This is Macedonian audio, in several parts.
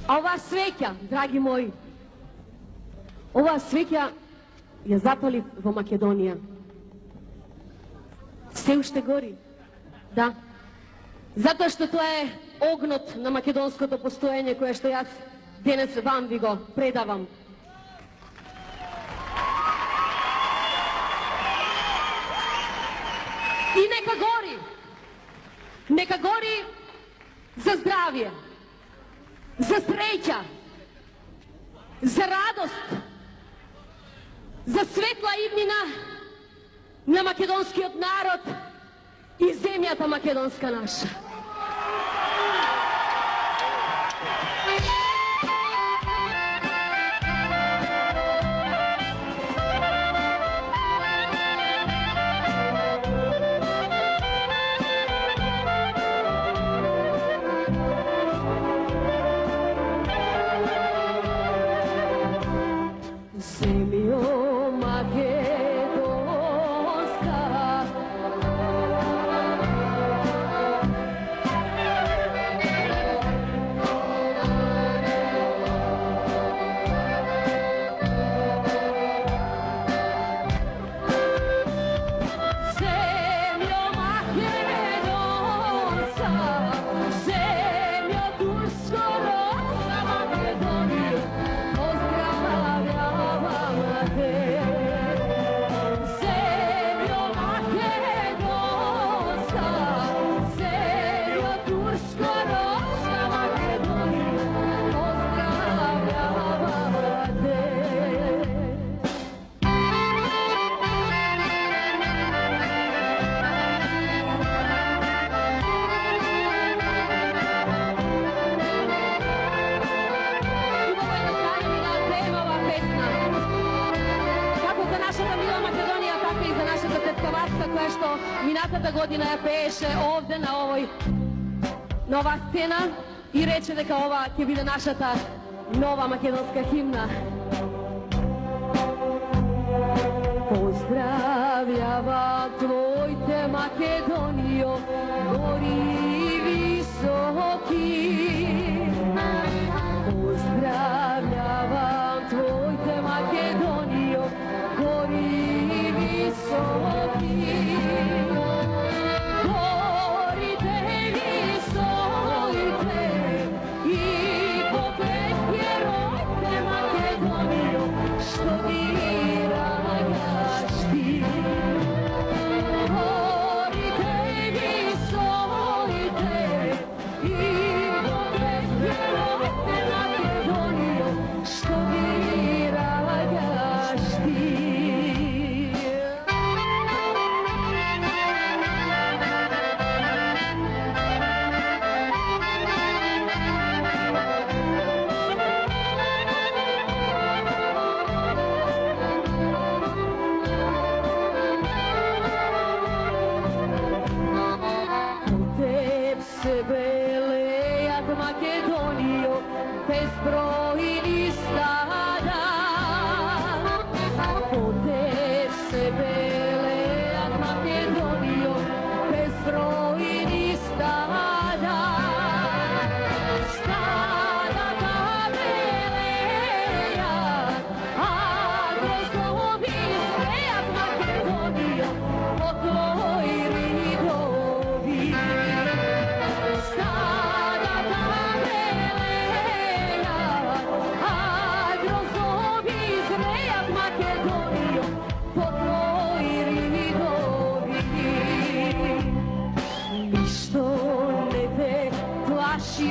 A ova свеќа, драги мои, ова свеќа ја запалив во Македонија. Се уште гори. Да. Затоа што тоа е огнот на македонското постоење кое што јас денес вам ви го предавам. И нека гори. Нека гори за здравје, за среќа, за радост, за светла иднина на македонскиот народ и земјата македонска наша. Која што минатата година ја пееше овде на оваа сцена и рече дека ова ќе биде нашата нова македонска химна. Поздравјава твоите Македонијо, гори и високи. Поздравјавам твоите Македонијо, гори и високи.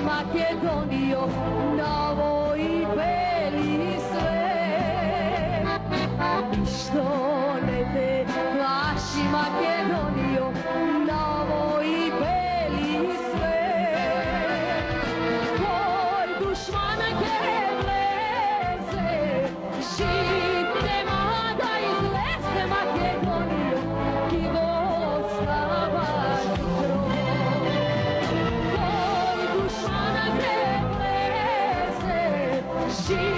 Македонијо, ново и бели свет. Ништо не те плаши, Македонијо, ново и бели свет. Кој душман ќе влезе, жив нема да излезе, Македонијо, ки го славаш кров. She